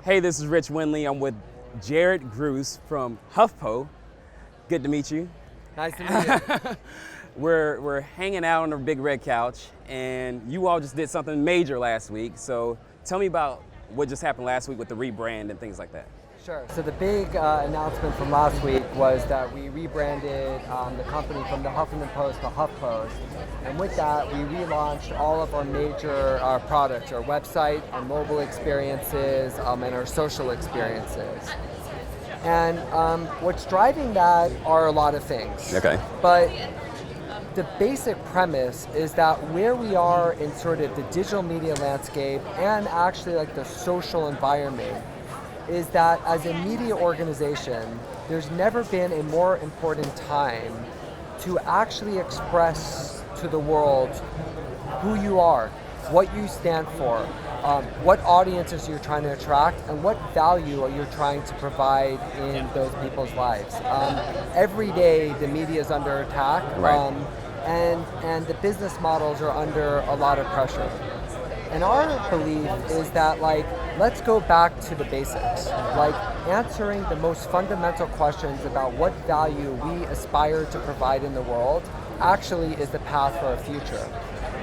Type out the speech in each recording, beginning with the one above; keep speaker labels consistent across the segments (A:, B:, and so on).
A: Hey, this is Rich Winley. I'm with Jared Grusd from HuffPost. Good to meet you.
B: Nice to meet you.
A: We're hanging out on the big red couch, and you all just did something major last week. So tell me about what just happened last week with the rebrand and things like that.
B: Sure. So the big announcement from last week was that we rebranded the company from the Huffington Post to HuffPost. And with that, we relaunched all of our major products, our website, our mobile experiences, and our social experiences. And what's driving that are a lot of things.
A: Okay.
B: But the basic premise is that where we are in sort of the digital media landscape and actually like the social environment is that as a media organization, there's never been a more important time to actually express to the world who you are, what you stand for, what audiences you're trying to attract, and what value are you trying to provide in those people's lives. Every day the media is under attack,
A: right.
B: and the business models are under a lot of pressure. And our belief is that, let's go back to the basics, answering the most fundamental questions about what value we aspire to provide in the world actually is the path for our future.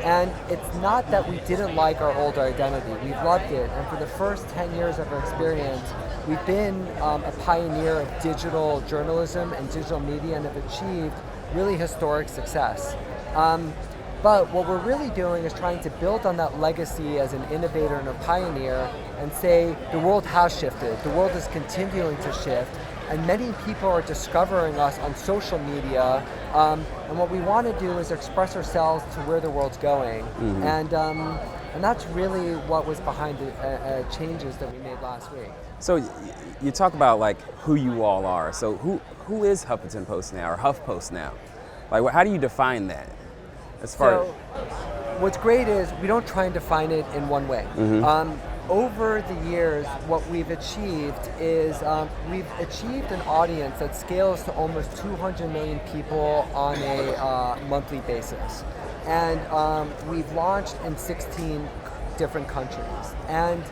B: And it's not that we didn't like our old identity, we've loved it, and for the first 10 years of our experience, we've been a pioneer of digital journalism and digital media and have achieved really historic success. But what we're really doing is trying to build on that legacy as an innovator and a pioneer and say the world has shifted, the world is continuing to shift, and many people are discovering us on social media, and what we want to do is express ourselves to where the world's going. Mm-hmm. And that's really what was behind the changes that we made last week.
A: So you talk about who you all are. So who is Huffington Post now or HuffPost now? How do you define that?
B: What's great is we don't try and define it in one way. Mm-hmm. Over the years, what we've achieved is we've achieved an audience that scales to almost 200 million people on a monthly basis. And we've launched in 16 different countries. And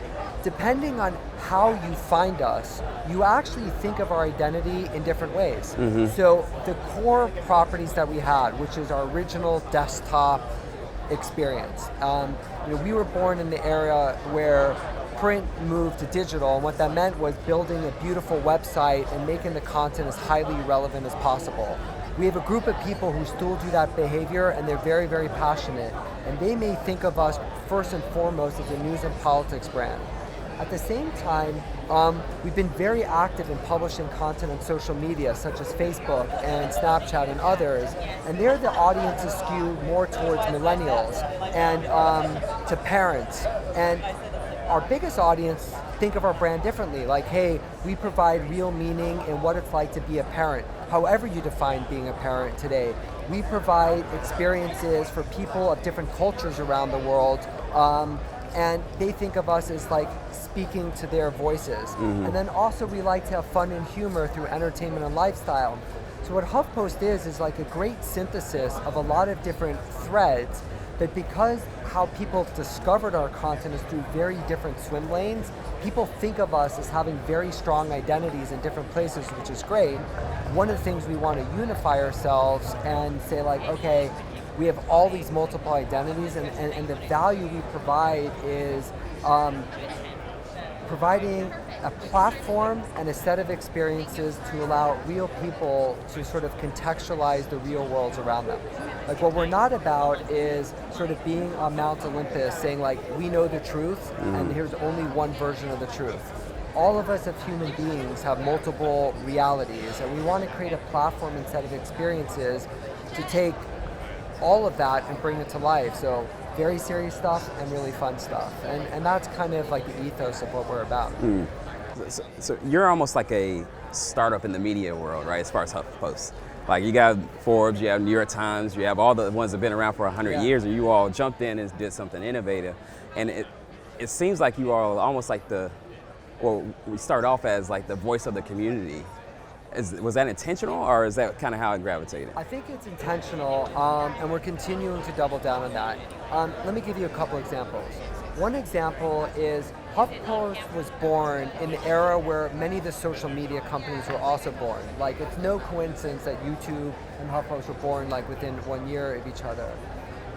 B: depending on how you find us, you actually think of our identity in different ways. Mm-hmm. So the core properties that we had, which is our original desktop experience. We were born in the era where print moved to digital, and what that meant was building a beautiful website and making the content as highly relevant as possible. We have a group of people who still do that behavior, and they're very, very passionate, and they may think of us first and foremost as a news and politics brand. At the same time, we've been very active in publishing content on social media, such as Facebook and Snapchat and others, and there the audiences skew more towards millennials and to parents. And our biggest audience think of our brand differently, hey, we provide real meaning in what it's like to be a parent, however you define being a parent today. We provide experiences for people of different cultures around the world, and they think of us as speaking to their voices. Mm-hmm. And then also we like to have fun and humor through entertainment and lifestyle. So what HuffPost is a great synthesis of a lot of different threads, but because how people have discovered our content is through very different swim lanes, people think of us as having very strong identities in different places, which is great. One of the things we want to unify ourselves and say okay, we have all these multiple identities, and the value we provide is providing a platform and a set of experiences to allow real people to sort of contextualize the real worlds around them. What we're not about is sort of being on Mount Olympus saying we know the truth, and here's only one version of the truth. All of us as human beings have multiple realities, and we want to create a platform and set of experiences to take all of that and bring it to life. So very serious stuff and really fun stuff. And that's kind of the ethos of what we're about. Mm.
A: So you're almost like a startup in the media world, right, as far as HuffPost? You got Forbes, you have New York Times, you have all the ones that have been around for 100 years, and you all jumped in and did something innovative. And it seems like you are almost we start off as the voice of the community. Was that intentional, or is that kind of how it gravitated?
B: I think it's intentional, and we're continuing to double down on that. Let me give you a couple examples. One example is HuffPost was born in the era where many of the social media companies were also born. Like, it's no coincidence that YouTube and HuffPost were born like within 1 year of each other.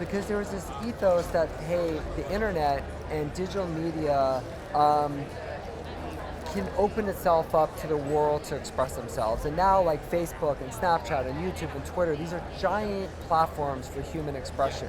B: Because there was this ethos that, hey, the internet and digital media can open itself up to the world to express themselves. And now, like Facebook and Snapchat and YouTube and Twitter, these are giant platforms for human expression.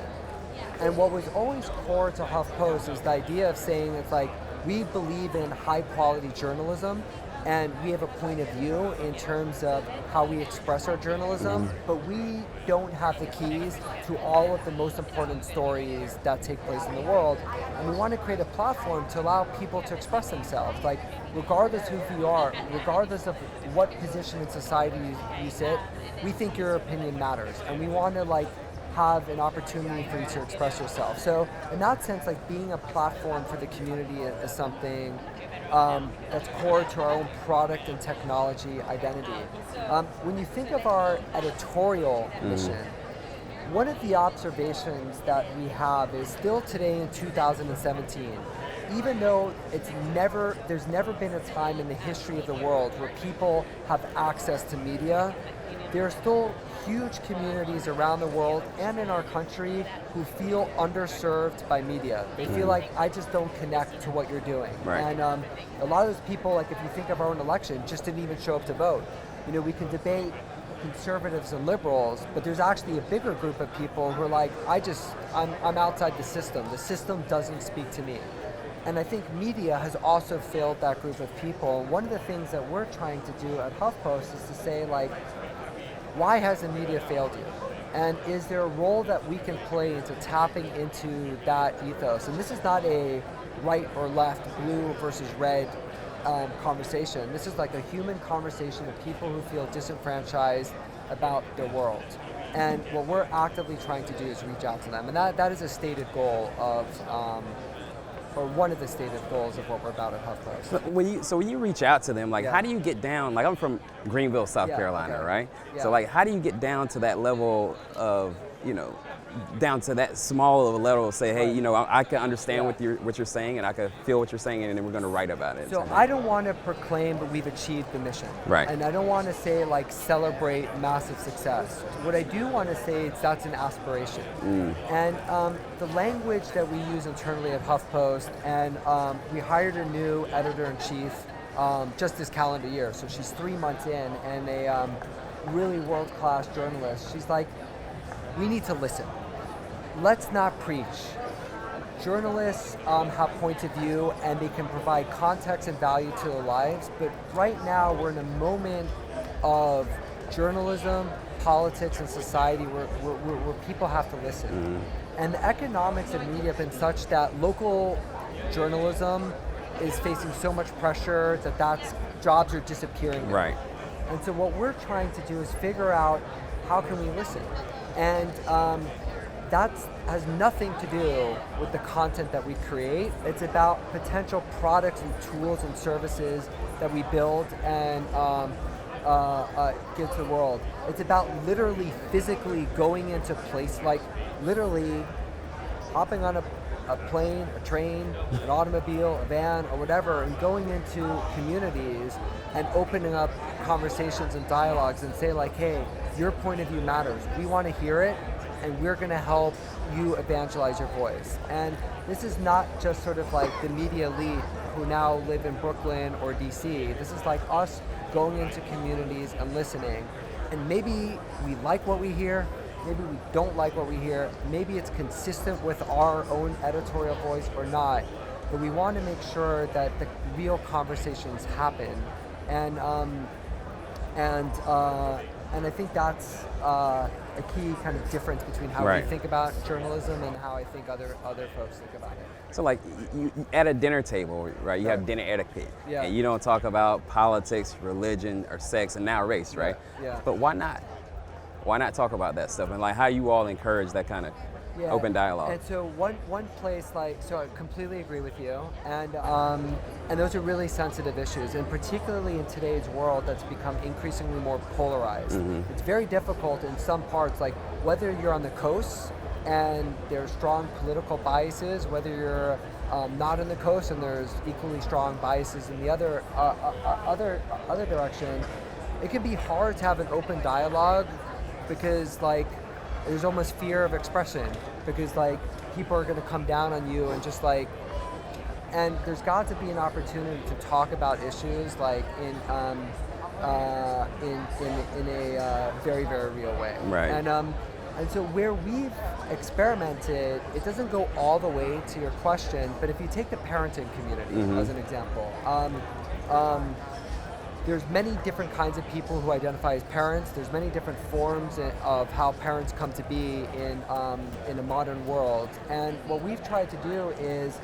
B: And what was always core to HuffPost is the idea of saying it's like, we believe in high quality journalism, and we have a point of view in terms of how we express our journalism, but we don't have the keys to all of the most important stories that take place in the world. And we want to create a platform to allow people to express themselves. Like, regardless of who you are, regardless of what position in society you sit, we think your opinion matters. And we want to like have an opportunity for you to express yourself. So in that sense, like being a platform for the community is something that's core to our own product and technology identity. When you think of our editorial mission, one of the observations that we have is still today in 2017, even though there's never been a time in the history of the world where people have access to media, there are still huge communities around the world and in our country who feel underserved by media. They feel like, I just don't connect to what you're doing.
A: Right.
B: And a lot of those people, like if you think of our own election, just didn't even show up to vote. You know, we can debate conservatives and liberals, but there's actually a bigger group of people who are like, I'm outside the system. The system doesn't speak to me. And I think media has also failed that group of people. One of the things that we're trying to do at HuffPost is to say, like, why has the media failed you? And is there a role that we can play into tapping into that ethos? And this is not a right or left, blue versus red conversation. This is like a human conversation of people who feel disenfranchised about their world. And what we're actively trying to do is reach out to them. And that is a stated goal of, or one of the stated goals of what we're about at HuffPost.
A: So when you reach out to them, like, how do you get down? Like, I'm from Greenville, South Carolina, right? Yeah. So like, how do you get down to that level of, down to that small of a level, say, hey, I can understand what you're saying, and I can feel what you're saying, and then we're going to write about it.
B: So I don't want to proclaim that we've achieved the mission.
A: Right.
B: And I don't want to say, like, celebrate massive success. What I do want to say is that's an aspiration. And the language that we use internally at HuffPost, and we hired a new editor-in-chief just this calendar year. So she's 3 months in, and a really world-class journalist. She's like, we need to listen. Let's not preach. Journalists have points of view, and they can provide context and value to their lives, but right now we're in a moment of journalism, politics, and society where people have to listen. And the economics of media have been such that local journalism is facing so much pressure that jobs are disappearing.
A: Right.
B: And so what we're trying to do is figure out, how can we listen? And that has nothing to do with the content that we create. It's about potential products and tools and services that we build and give to the world. It's about literally physically going into place, like literally hopping on a plane, a train, an automobile, a van, or whatever, and going into communities and opening up conversations and dialogues and say, like, hey, your point of view matters. We want to hear it, and we're going to help you evangelize your voice. And this is not just sort of like the media elite who now live in Brooklyn or DC. This is like us going into communities and listening. And maybe we like what we hear, maybe we don't like what we hear, maybe it's consistent with our own editorial voice or not, but we want to make sure that the real conversations happen. And I think that's a key kind of difference between how we think about journalism and how I think other folks think about it.
A: So like, you at a dinner table, right? You have dinner etiquette, and you don't talk about politics, religion, or sex, and now race, right?
B: Yeah.
A: But why not? Why not talk about that stuff? And like, how you all encourage that kind of open dialogue?
B: And so one place, like, so I completely agree with you, and those are really sensitive issues, and particularly in today's world that's become increasingly more polarized. It's very difficult in some parts, like whether you're on the coast and there's strong political biases, whether you're not in the coast, and there's equally strong biases in the other direction. It can be hard to have an open dialogue because like there's almost fear of expression because like people are going to come down on you and just like, and there's got to be an opportunity to talk about issues like in a very, very real way.
A: Right.
B: And so where we've experimented, it doesn't go all the way to your question, but if you take the parenting community as an example, there's many different kinds of people who identify as parents. There's many different forms of how parents come to be in a modern world. And what we've tried to do is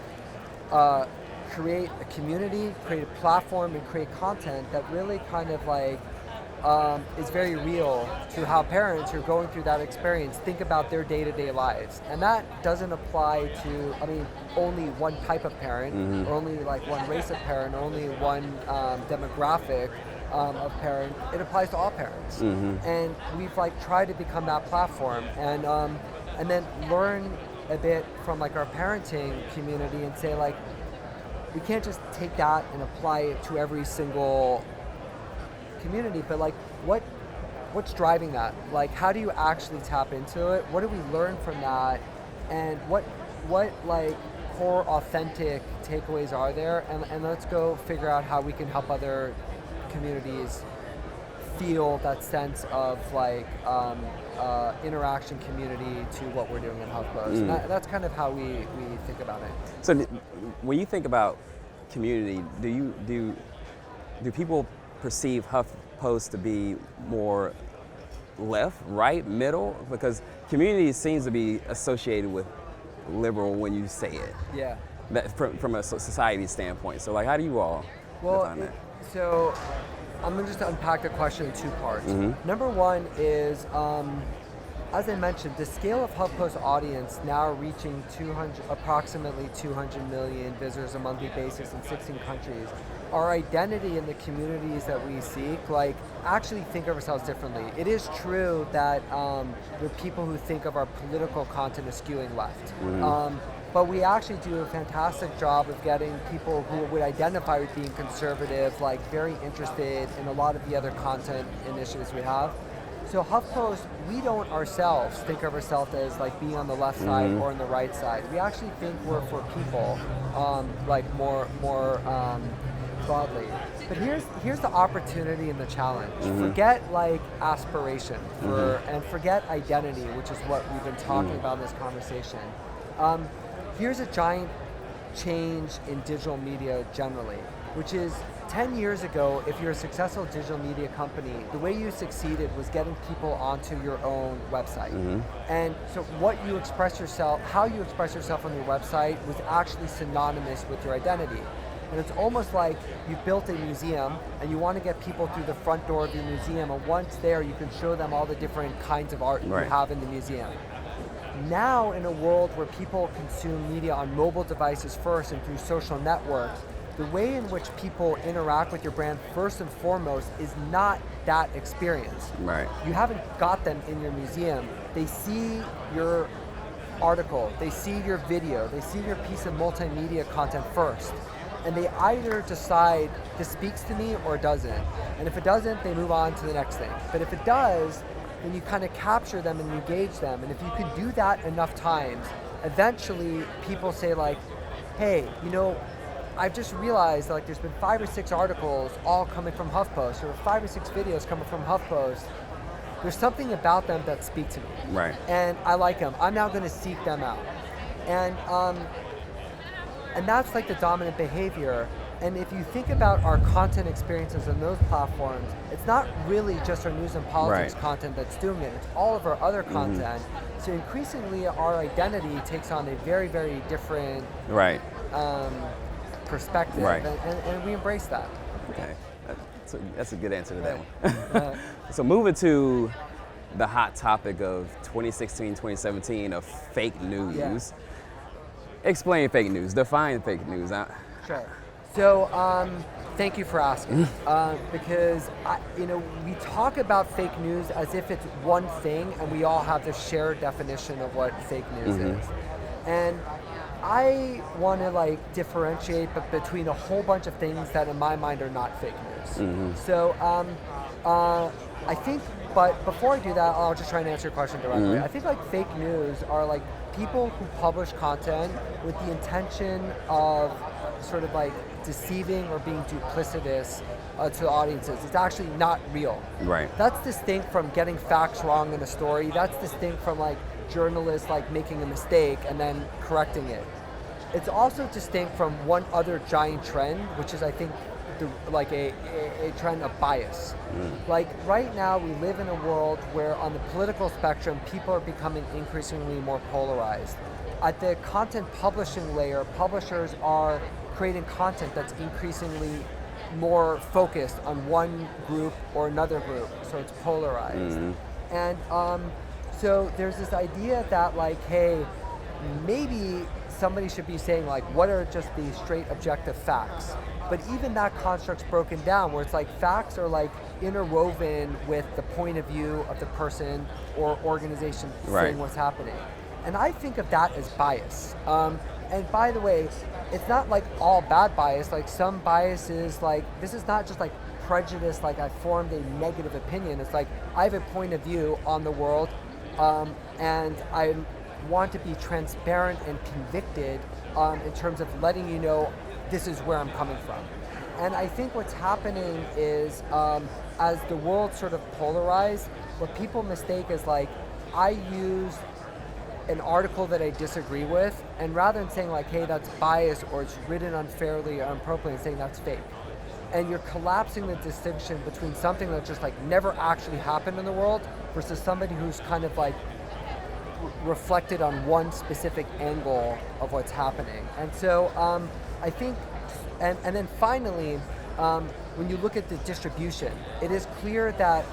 B: create a community, create a platform, and create content that really kind of like is very real to how parents who are going through that experience think about their day-to-day lives. And that doesn't apply to, only one type of parent, or only like one race of parent, or only one demographic of parent. It applies to all parents. And we've like tried to become that platform and then learn a bit from like our parenting community and say like, we can't just take that and apply it to every single community, but like what's driving that? Like how do you actually tap into it? What do we learn from that? And what like core authentic takeaways are there? And let's go figure out how we can help other communities feel that sense of like interaction community to what we're doing at HuffPost. And that's kind of how we think about it.
A: So when you think about community, do people perceive HuffPost to be more left, right, middle? Because community seems to be associated with liberal when you say it.
B: Yeah.
A: That from a society standpoint. So like, how do you all define that?
B: So I'm going to just unpack the question in two parts. Number one is, as I mentioned, the scale of HuffPost audience now reaching approximately 200 million visitors on a monthly basis in 16 countries. Our identity in the communities that we seek, like, actually think of ourselves differently. It is true that there are people who think of our political content as skewing left. But we actually do a fantastic job of getting people who would identify with being conservative, like very interested in a lot of the other content initiatives we have. So HuffPost, we don't ourselves think of ourselves as like being on the left side or on the right side. We actually think we're for people, like more broadly. But here's the opportunity and the challenge. Forget like aspiration and forget identity, which is what we've been talking about in this conversation. Here's a giant change in digital media generally, which is 10 years ago, if you're a successful digital media company, the way you succeeded was getting people onto your own website. And so what you express yourself, how you express yourself on your website was actually synonymous with your identity. And it's almost like you built a museum and you want to get people through the front door of your museum, and once there you can show them all the different kinds of art you have in the museum. Now in a world where people consume media on mobile devices first and through social networks, the way in which people interact with your brand first and foremost is not that experience.
A: Right.
B: You haven't got them in your museum. They see your article, they see your video, they see your piece of multimedia content first. And they either decide this speaks to me or it doesn't. And if it doesn't, they move on to the next thing. But if it does, then you kind of capture them and engage them. And if you can do that enough times, eventually people say like, hey, I've just realized like there's been 5 or 6 articles all coming from HuffPost, or 5 or 6 videos coming from HuffPost. There's something about them that speak to me.
A: Right.
B: And I like them. I'm now going to seek them out. And that's like the dominant behavior. And if you think about our content experiences on those platforms, it's not really just our news and politics content that's doing it. It's all of our other content. So increasingly, our identity takes on a very, very different perspective, and we embrace that.
A: Okay, that's a good answer to that one. So moving to the hot topic of 2016, 2017 of fake news.
B: Yeah.
A: Explain fake news. Define fake news.
B: Sure. So thank you for asking, because we talk about fake news as if it's one thing, and we all have this shared definition of what fake news is. And I want to like differentiate between a whole bunch of things that in my mind are not fake news. So I think, but before I do that, I'll just try and answer your question directly. I think like fake news are like people who publish content with the intention of sort of like deceiving or being duplicitous to audiences. It's actually not real.
A: Right.
B: That's distinct from getting facts wrong in a story. That's distinct from like journalists like making a mistake and then correcting it. It's also distinct from one other giant trend, which is I think like a trend of bias. Like right now we live in a world where on the political spectrum people are becoming increasingly more polarized. At the content publishing layer, publishers are creating content that's increasingly more focused on one group or another group, so it's polarized. And so there's this idea that like, hey, maybe somebody should be saying like, what are just the straight objective facts? But even that construct's broken down where it's like facts are like interwoven with the point of view of the person or organization saying what's happening. And I think of that as bias. And by the way, it's not like all bad bias. Like some biases, like this is not just like prejudice, like I formed a negative opinion. It's like I have a point of view on the world and I want to be transparent and convicted in terms of letting you know this is where I'm coming from. And I think what's happening is as the world sort of polarized, what people mistake is like I use an article that I disagree with, and rather than saying like, hey, that's bias or it's written unfairly or inappropriately, saying that's fake. And you're collapsing the distinction between something that just like never actually happened in the world versus somebody who's kind of like reflected on one specific angle of what's happening. And so I think, and then finally, when you look at the distribution, it is clear that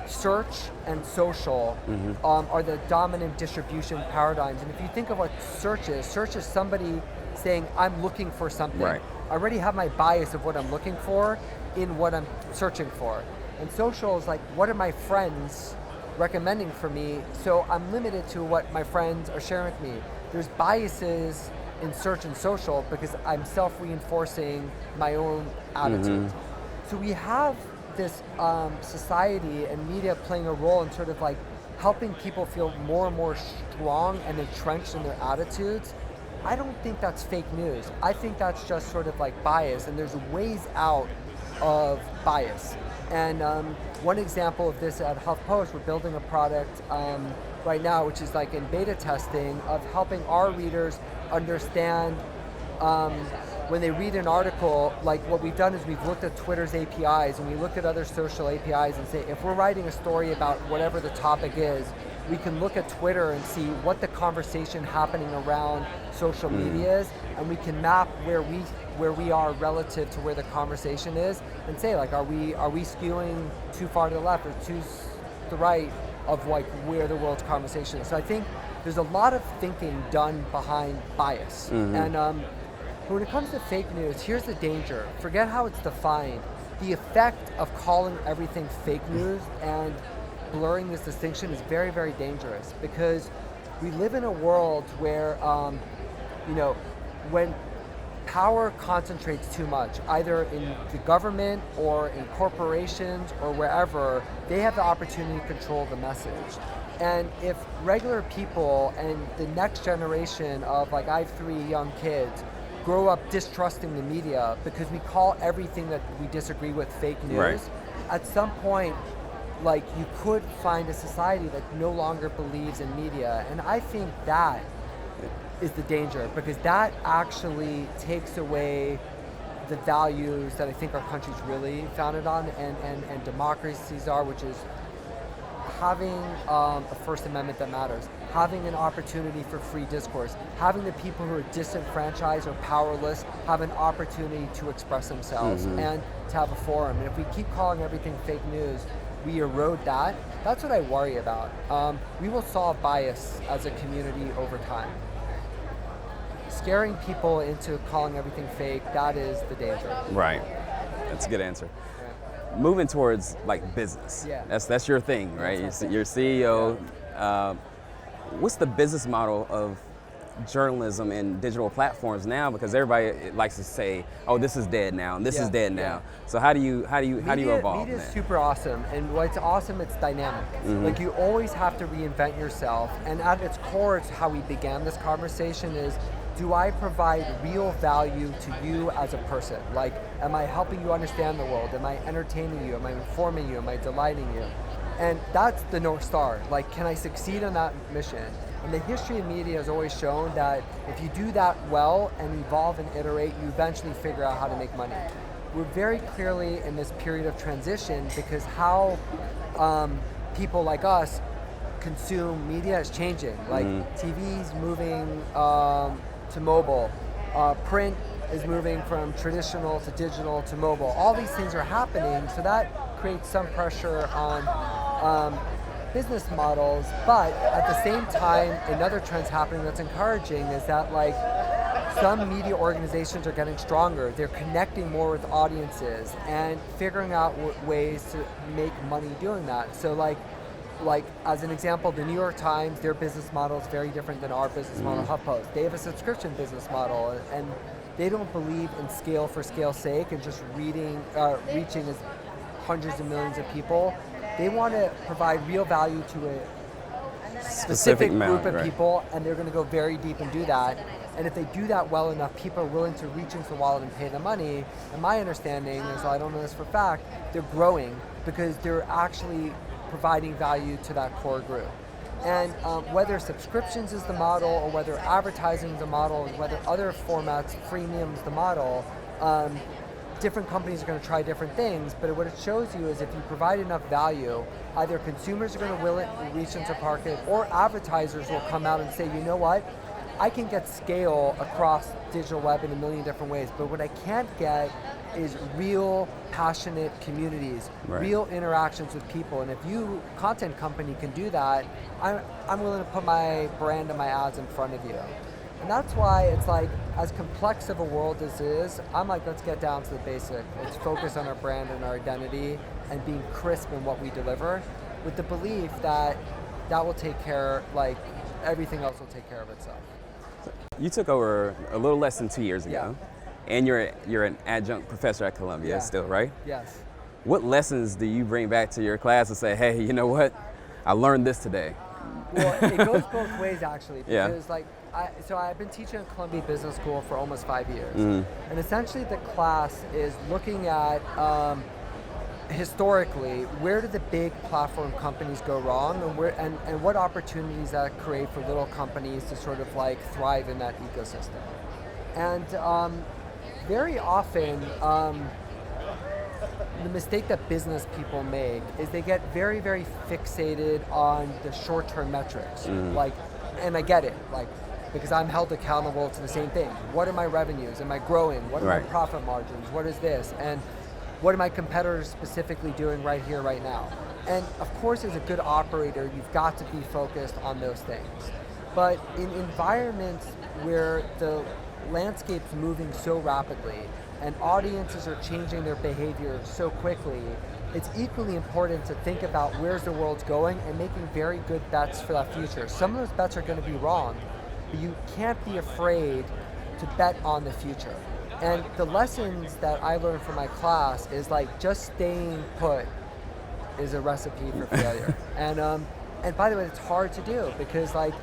B: search and social are the dominant distribution paradigms. And if you think of what search is somebody saying, I'm looking for something.
A: Right.
B: I already have my bias of what I'm looking for in what I'm searching for. And social is like, what are my friends recommending for me? So I'm limited to what my friends are sharing with me. There's biases in search and social because I'm self-reinforcing my own attitude. So we have this society and media playing a role in sort of like helping people feel more and more strong and entrenched in their attitudes. I don't think that's fake news. I think that's just sort of like bias, and there's ways out of bias. And one example of this at HuffPost, we're building a product right now, which is like in beta testing of helping our readers understand when they read an article, like what we've done is we've looked at Twitter's APIs and we looked at other social APIs and say, if we're writing a story about whatever the topic is, we can look at Twitter and see what the conversation happening around social media is, and we can map where we are relative to where the conversation is, and say like, are we skewing too far to the left or too to the right of like where the world's conversation is. So I think there's a lot of thinking done behind bias. And when it comes to fake news, here's the danger. Forget how it's defined. The effect of calling everything fake news and blurring this distinction is very, very dangerous, because we live in a world where, when power concentrates too much, either in the government or in corporations or wherever, they have the opportunity to control the message. And if regular people and the next generation of, like, I have 3 young kids, grow up distrusting the media because we call everything that we disagree with fake news,
A: right.
B: At some point, like, you could find a society that no longer believes in media. And I think that is the danger, because that actually takes away the values that I think our country's really founded on and democracies are, which is having a First Amendment that matters, having an opportunity for free discourse, having the people who are disenfranchised or powerless have an opportunity to express themselves and to have a forum. And if we keep calling everything fake news, we erode that. That's what I worry about. We will solve bias as a community over time. Scaring people into calling everything fake, that is the danger.
A: Right. That's a good answer. Moving towards, like, business.
B: Yeah.
A: That's your thing, right? You're CEO.
B: Yeah.
A: What's the business model of journalism and digital platforms now, because everybody likes to say, "Oh, this is dead now, and this is dead now." So how do you evolve?
B: Media is super awesome, and what's awesome, it's dynamic. Like you always have to reinvent yourself, and at its core, it's how we began this conversation is, do I provide real value to you as a person? Like, am I helping you understand the world? Am I entertaining you? Am I informing you? Am I delighting you? And that's the North Star. Like, can I succeed on that mission? And the history of media has always shown that if you do that well and evolve and iterate, you eventually figure out how to make money. We're very clearly in this period of transition because how people like us consume media is changing. Like TV's moving to mobile, print is moving from traditional to digital to mobile. All these things are happening, so that creates some pressure on business models, but at the same time, another trend's happening that's encouraging is that like some media organizations are getting stronger. They're connecting more with audiences and figuring out ways to make money doing that. So like as an example, the New York Times, their business model is very different than our business model, HuffPost. They have a subscription business model, and they don't believe in scale for scale's sake and just reaching as hundreds of millions of people. They want to provide real value to a specific group of people, and they're going to go very deep and do that. And if they do that well enough, people are willing to reach into the wallet and pay the money. And my understanding is, I don't know this for a fact, they're growing because they're actually providing value to that core group. And whether subscriptions is the model, or whether advertising is the model, or whether other formats, freemium is the model, different companies are going to try different things, but what it shows you is if you provide enough value, either consumers are going to reach into the market, or advertisers will come out and say, you know what, I can get scale across digital web in a million different ways, but what I can't get is real passionate communities, real interactions with people. And if you, content company, can do that, I'm willing to put my brand and my ads in front of you. And that's why it's like, as complex of a world as it is, I'm like, let's get down to the basic. Let's focus on our brand and our identity and being crisp in what we deliver, with the belief that that will take care, like everything else will take care of itself.
A: You took over a little less than 2 years ago, and you're an adjunct professor at Columbia still, right?
B: Yes.
A: What lessons do you bring back to your class and say, hey, you know what, I learned this today?
B: Well, it goes both ways actually, because I've been teaching at Columbia Business School for almost 5 years, and essentially the class is looking at historically, where did the big platform companies go wrong, and what opportunities that create for little companies to sort of like thrive in that ecosystem. And very often, the mistake that business people make is they get very, very fixated on the short-term metrics. Like, and I get it, like, because I'm held accountable to the same thing. What are my revenues? Am I growing? What are my profit margins? What is this? And what are my competitors specifically doing right here, right now? And of course, as a good operator, you've got to be focused on those things. But in environments where the landscape's moving so rapidly and audiences are changing their behavior so quickly, it's equally important to think about where's the world going and making very good bets for that future. Some of those bets are going to be wrong, but you can't be afraid to bet on the future. And the lessons that I learned from my class is like, just staying put is a recipe for failure. And by the way, it's hard to do because like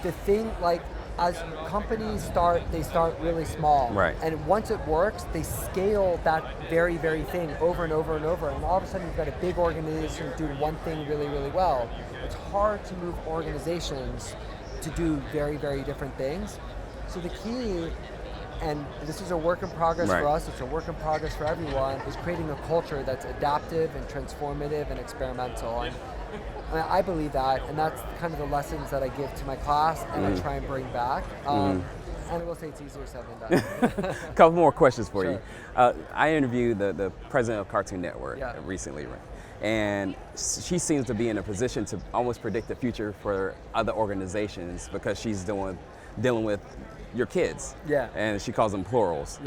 B: the thing, like as companies start, they start really small. And once it works, they scale that very, very thing over and over and over. And all of a sudden you've got a big organization doing one thing really, really well. It's hard to move organizations to do very, very different things. So the key, and this is a work in progress for us, it's a work in progress for everyone, is creating a culture that's adaptive and transformative and experimental. And I believe that, and that's kind of the lessons that I give to my class and I try and bring back. And I will say it's easier said than done.
A: A couple more questions for you. I interviewed the president of Cartoon Network recently, and she seems to be in a position to almost predict the future for other organizations because she's dealing with your kids. And she calls them plurals.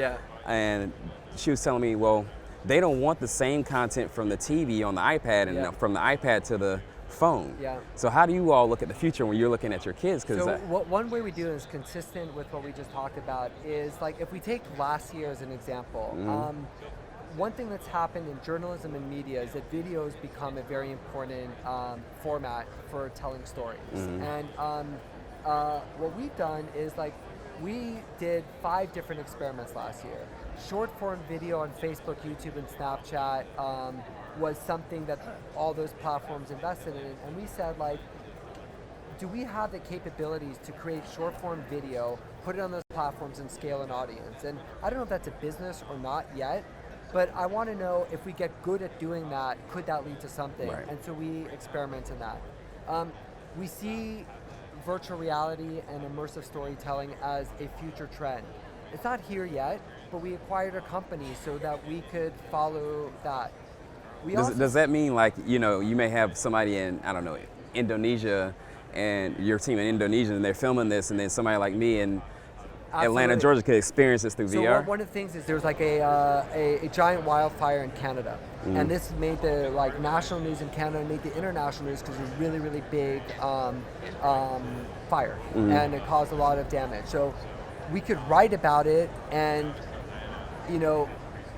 A: And she was telling me, well, they don't want the same content from the TV on the iPad and from the iPad to the phone.
B: Yeah.
A: So how do you all look at the future when you're looking at your kids?
B: So one way we do it is consistent with what we just talked about is like if we take last year as an example, one thing that's happened in journalism and media is that videos become a very important format for telling stories. And what we've done is like we did 5 different experiments last year. Short form video on Facebook, YouTube, and Snapchat was something that all those platforms invested in, and we said like, do we have the capabilities to create short form video, put it on those platforms and scale an audience? And I don't know if that's a business or not yet, but I want to know if we get good at doing that, could that lead to something?
A: Right.
B: And so we experiment in that. We see virtual reality and immersive storytelling as a future trend. It's not here yet, but we acquired a company so that we could follow that.
A: Does that mean like, you know, you may have somebody in, I don't know, Indonesia and your team in Indonesia and they're filming this, and then somebody like me in Atlanta, Georgia could experience this through VR?
B: So one of the things is there's like a giant wildfire in Canada, and this made the like national news in Canada, made the international news because it was a really, really big fire, and it caused a lot of damage. So we could write about it, and you know,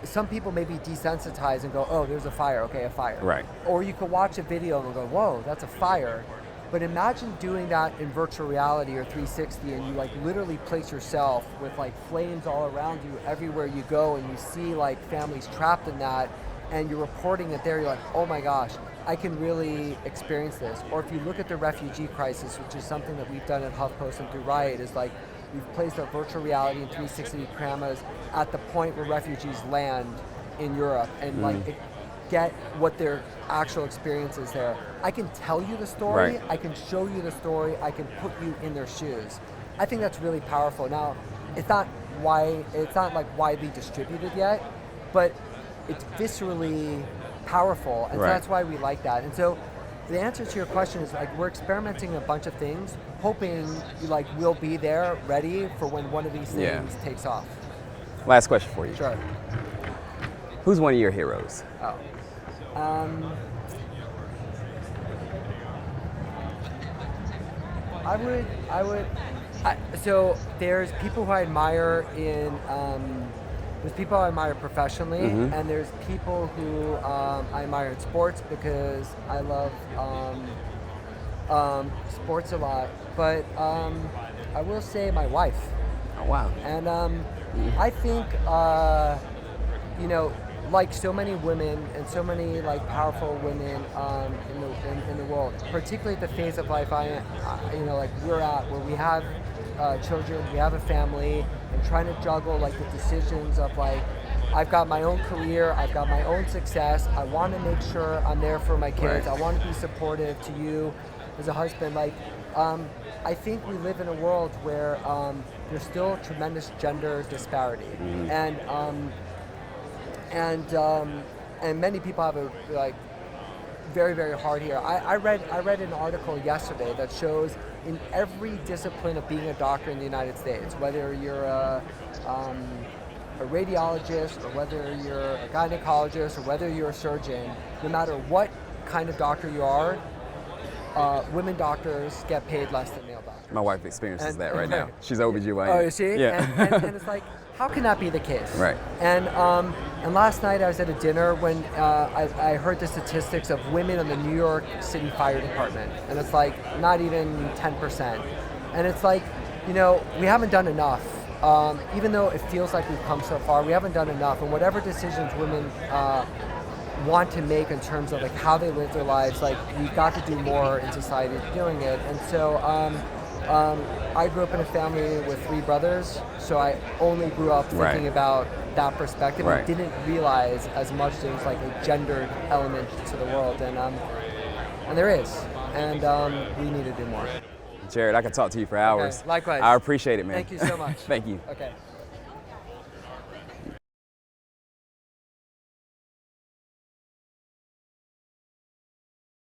B: some people may be desensitized and go, oh, there's a fire, okay, a fire.
A: Right.
B: Or you could watch a video and go, whoa, that's a fire. But imagine doing that in virtual reality or 360, and you like literally place yourself with like flames all around you everywhere you go, and you see like families trapped in that, and you're reporting it there, you're like, oh my gosh, I can really experience this. Or if you look at the refugee crisis, which is something that we've done at HuffPost and through Riot, is like we've placed our virtual reality and 360 cameras at the point where refugees land in Europe, and like get what their actual experience is there. I can tell you the story, I can show you the story, I can put you in their shoes. I think that's really powerful. Now, it's not like widely distributed yet, but it's viscerally powerful, and so that's why we like that. And so the answer to your question is like we're experimenting a bunch of things, hoping like we'll be there ready for when one of these things takes off.
A: Last question for you.
B: Sure.
A: Who's one of your heroes?
B: So there's people who I admire there's people I admire professionally, and there's people who I admire in sports because I love sports a lot. But I will say my wife.
A: Oh, wow.
B: And I think, you know, like so many women and so many like powerful women in the world, particularly at the phase of life you know, like we're at, where we have children, we have a family, and trying to juggle like the decisions of like, I've got my own career, I've got my own success, I want to make sure I'm there for my kids, I want to be supportive to you as a husband. Like, I think we live in a world where there's still tremendous gender disparity, and many people have a like very, very hard here. I read an article yesterday that shows in every discipline of being a doctor in the United States, whether you're a radiologist or whether you're a gynecologist or whether you're a surgeon, no matter what kind of doctor you are, women doctors get paid less than male doctors.
A: My wife experiences that right now. She's OBGYN.
B: Oh, is she?
A: Yeah.
B: And it's like, how can that be the case?
A: Right.
B: And last night I was at a dinner when I heard the statistics of women in the New York City Fire Department, and it's like not even 10%. And it's like, you know, we haven't done enough. Even though it feels like we've come so far, we haven't done enough. And whatever decisions women want to make in terms of like how they live their lives, like we've got to do more in society doing it. And so I grew up in a family with 3 brothers, so I only grew up thinking about that perspective and didn't realize as much there was like a gendered element to the world, and there is, and we need to do more.
A: Jared, I could talk to you for hours.
B: Okay, likewise.
A: I appreciate it, man.
B: Thank you so much.
A: Thank you.
B: Okay.